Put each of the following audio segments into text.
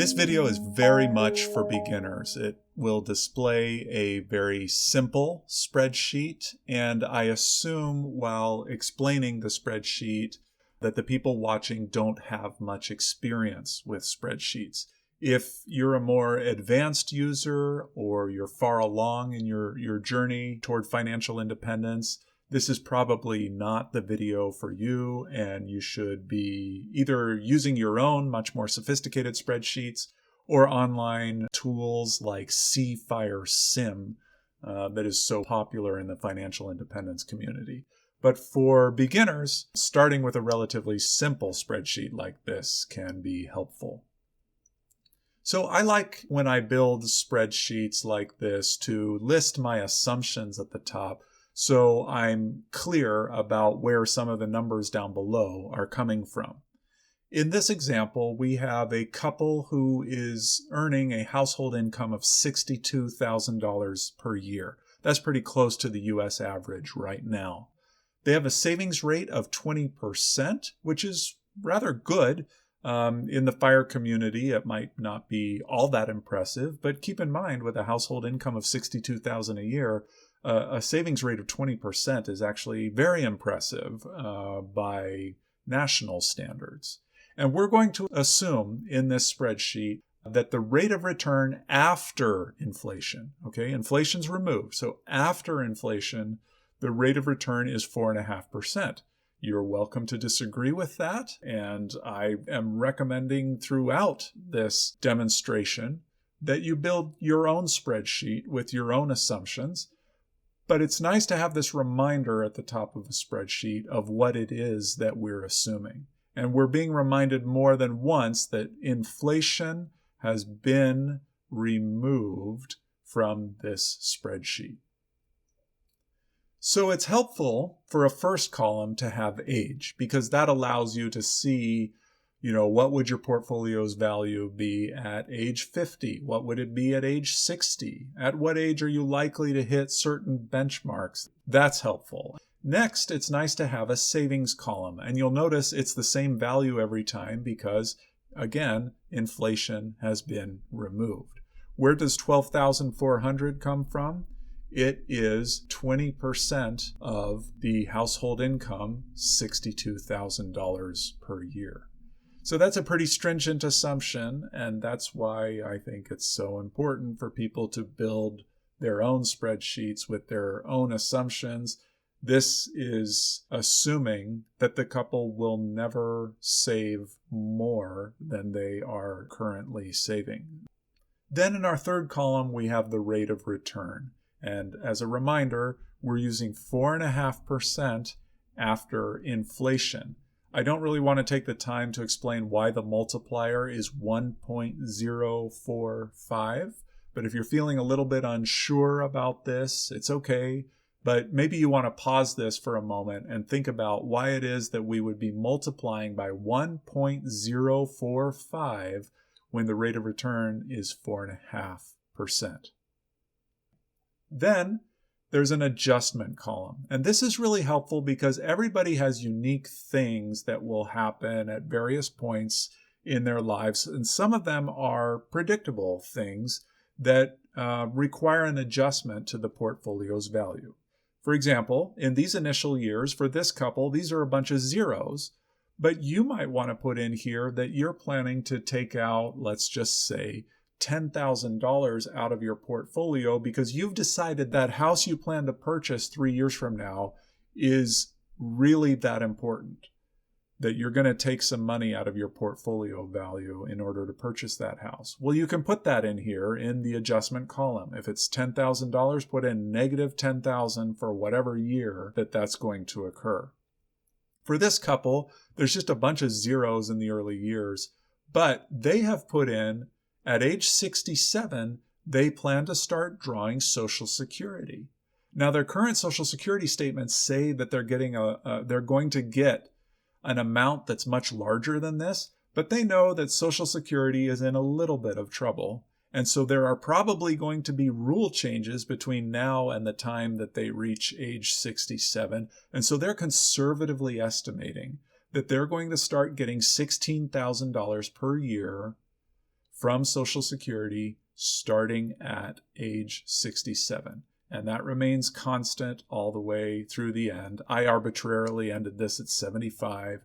This video is very much for beginners. It will display a very simple spreadsheet, and I assume while explaining the spreadsheet that the people watching don't have much experience with spreadsheets. If you're a more advanced user or you're far along in your journey toward financial independence, this is probably not the video for you, and you should be either using your own much more sophisticated spreadsheets or online tools like C-Fire Sim that is so popular in the financial independence community. But for beginners, starting with a relatively simple spreadsheet like this can be helpful. So I like when I build spreadsheets like this to list my assumptions at the top, so I'm clear about where some of the numbers down below are coming from. In this example, we have a couple who is earning a household income of $62,000 per year. That's pretty close to the US average right now. They have a savings rate of 20%, which is rather good. In the FIRE community, it might not be all that impressive, but keep in mind with a household income of $62,000 a year, a savings rate of 20% is actually very impressive by national standards. And we're going to assume in this spreadsheet that the rate of return after inflation, okay, inflation's removed, so after inflation, the rate of return is 4.5%. You're welcome to disagree with that, and I am recommending throughout this demonstration that you build your own spreadsheet with your own assumptions. But it's nice to have this reminder at the top of the spreadsheet of what it is that we're assuming. And we're being reminded more than once that inflation has been removed from this spreadsheet. So it's helpful for a first column to have age, because that allows you to see, what would your portfolio's value be at age 50? What would it be at age 60? At what age are you likely to hit certain benchmarks? That's helpful. Next, it's nice to have a savings column, and you'll notice it's the same value every time because, again, inflation has been removed. Where does $12,400 come from? It is 20% of the household income, $62,000 per year. So that's a pretty stringent assumption, and that's why I think it's so important for people to build their own spreadsheets with their own assumptions. This is assuming that the couple will never save more than they are currently saving. Then in our third column, we have the rate of return. And as a reminder, we're using 4.5% after inflation. I don't really want to take the time to explain why the multiplier is 1.045, but if you're feeling a little bit unsure about this, it's okay. But maybe you want to pause this for a moment and think about why it is that we would be multiplying by 1.045 when the rate of return is 4.5%. Then there's an adjustment column. And this is really helpful because everybody has unique things that will happen at various points in their lives. And some of them are predictable things that require an adjustment to the portfolio's value. For example, in these initial years for this couple, these are a bunch of zeros. But you might want to put in here that you're planning to take out, let's just say, $10,000 out of your portfolio because you've decided that house you plan to purchase 3 years from now is really that important, that you're going to take some money out of your portfolio value in order to purchase that house. Well, you can put that in here in the adjustment column. If it's $10,000, put in negative $10,000 for whatever year that's going to occur. For this couple, there's just a bunch of zeros in the early years, but they have put in at age 67, they plan to start drawing Social Security. Now, their current Social Security statements say that they're going to get an amount that's much larger than this, but they know that Social Security is in a little bit of trouble. And so there are probably going to be rule changes between now and the time that they reach age 67. And so they're conservatively estimating that they're going to start getting $16,000 per year from Social Security starting at age 67. And that remains constant all the way through the end. I arbitrarily ended this at 75.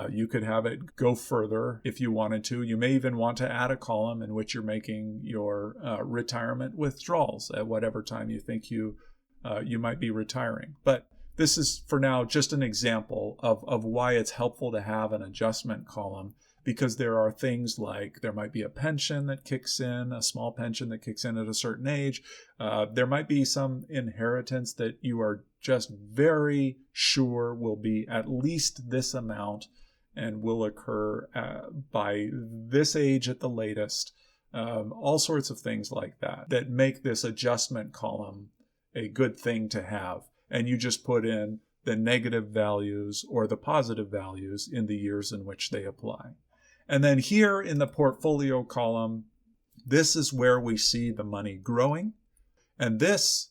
You could have it go further if you wanted to. You may even want to add a column in which you're making your retirement withdrawals at whatever time you think you might be retiring. But this is, for now, just an example of why it's helpful to have an adjustment column, because there are things like there might be a pension that kicks in, a small pension that kicks in at a certain age. There might be some inheritance that you are just very sure will be at least this amount and will occur by this age at the latest. All sorts of things like that make this adjustment column a good thing to have. And you just put in the negative values or the positive values in the years in which they apply. And then here in the portfolio column, this is where we see the money growing. And this,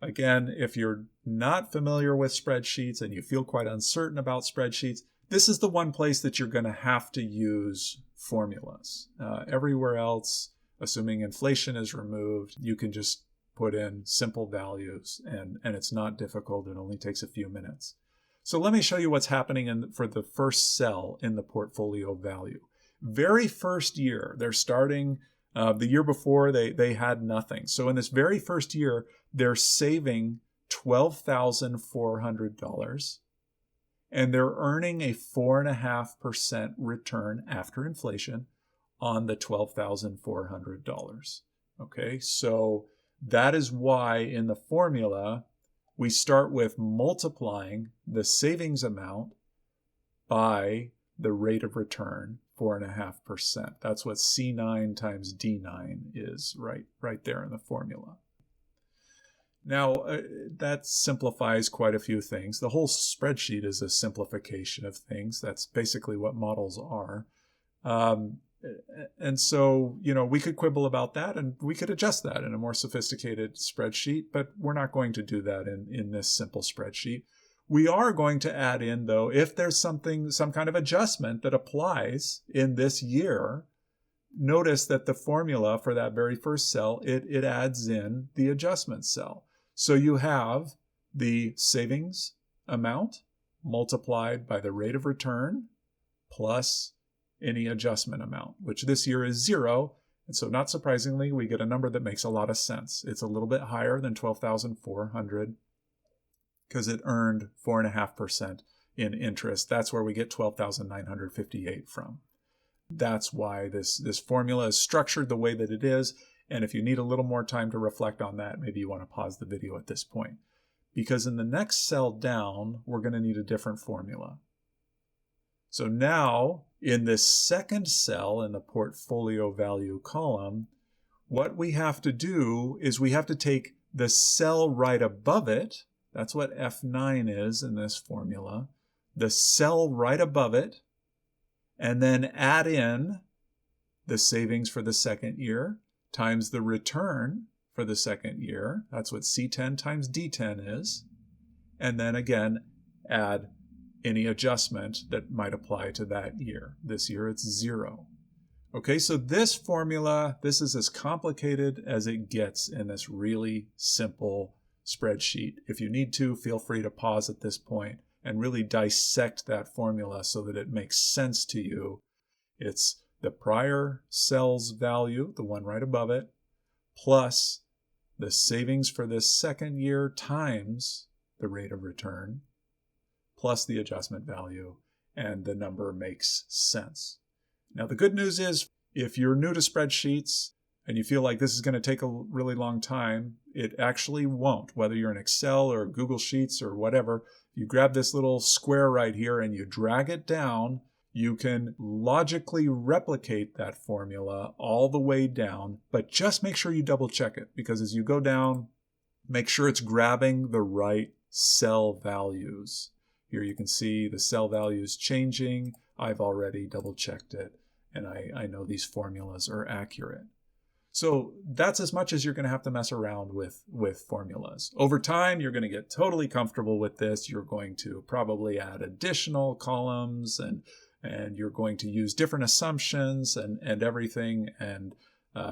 again, if you're not familiar with spreadsheets and you feel quite uncertain about spreadsheets, this is the one place that you're going to have to use formulas. Everywhere else, assuming inflation is removed, you can just put in simple values, and it's not difficult. It only takes a few minutes. So let me show you what's happening for the first cell in the portfolio value. Very first year, they're starting, the year before they had nothing. So in this very first year, they're saving $12,400, and they're earning a 4.5% return after inflation on the $12,400. Okay, so that is why in the formula, we start with multiplying the savings amount by the rate of return, 4.5%. That's what C9 times D9 is right there in the formula. Now, that simplifies quite a few things. The whole spreadsheet is a simplification of things. That's basically what models are. And so, we could quibble about that, and we could adjust that in a more sophisticated spreadsheet, but we're not going to do that in this simple spreadsheet. We are going to add in, though, if there's some kind of adjustment that applies in this year, notice that the formula for that very first cell, it adds in the adjustment cell. So you have the savings amount multiplied by the rate of return plus any adjustment amount, which this year is 0. And so not surprisingly, we get a number that makes a lot of sense. It's a little bit higher than 12,400 because it earned 4.5% in interest. That's where we get 12,958 from. That's why this formula is structured the way that it is. And if you need a little more time to reflect on that, maybe you want to pause the video at this point. Because in the next cell down, we're going to need a different formula. So now, in this second cell in the portfolio value column, what we have to do is we have to take the cell right above it. That's what F9 is in this formula. The cell right above it, and then add in the savings for the second year times the return for the second year. That's what C10 times D10 is. And then again, add any adjustment that might apply to that year. This year it's 0. Okay, so this formula, this is as complicated as it gets in this really simple spreadsheet. If you need to, feel free to pause at this point and really dissect that formula so that it makes sense to you. It's the prior cell's value, the one right above it, plus the savings for this second year times the rate of return, plus the adjustment value, and the number makes sense. Now, the good news is if you're new to spreadsheets and you feel like this is going to take a really long time, it actually won't. Whether you're in Excel or Google Sheets or whatever, you grab this little square right here and you drag it down, you can logically replicate that formula all the way down, but just make sure you double check it, because as you go down, make sure it's grabbing the right cell values. Here you can see the cell values changing. I've already double checked it, and I know these formulas are accurate. So that's as much as you're going to have to mess around with formulas. Over time, you're going to get totally comfortable with this. You're going to probably add additional columns and and you're going to use different assumptions and everything, and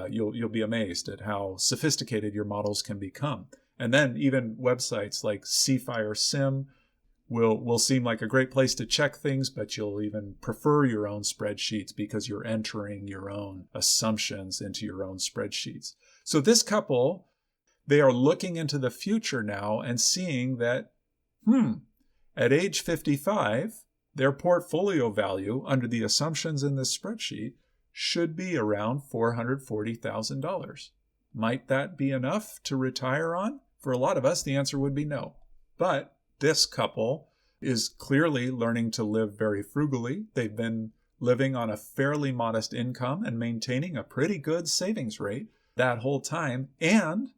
you'll be amazed at how sophisticated your models can become. And then even websites like CFire Sim will seem like a great place to check things, but you'll even prefer your own spreadsheets because you're entering your own assumptions into your own spreadsheets. So this couple, they are looking into the future now and seeing that, at age 55, their portfolio value under the assumptions in this spreadsheet should be around $440,000. Might that be enough to retire on? For a lot of us, the answer would be no. But this couple is clearly learning to live very frugally. They've been living on a fairly modest income and maintaining a pretty good savings rate that whole time. And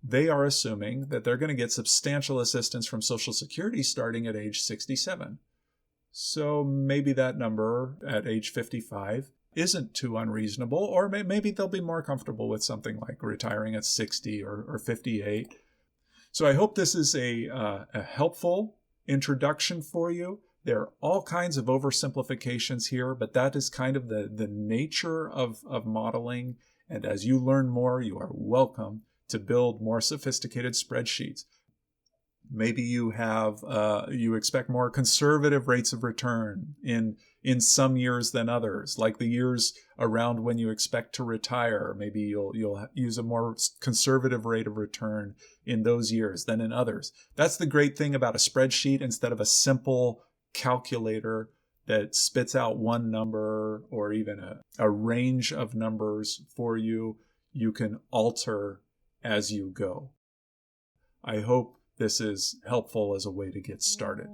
they are assuming that they're going to get substantial assistance from Social Security starting at age 67. So maybe that number at age 55 isn't too unreasonable, or maybe they'll be more comfortable with something like retiring at 60 or 58. So I hope this is a helpful introduction for you. There are all kinds of oversimplifications here, but that is kind of the nature of modeling. And as you learn more, you are welcome to build more sophisticated spreadsheets. Maybe you expect more conservative rates of return in some years than others, like the years around when you expect to retire. Maybe you'll use a more conservative rate of return in those years than in others. That's the great thing about a spreadsheet. Instead of a simple calculator that spits out one number or even a range of numbers for you, you can alter as you go. I hope this is helpful as a way to get started.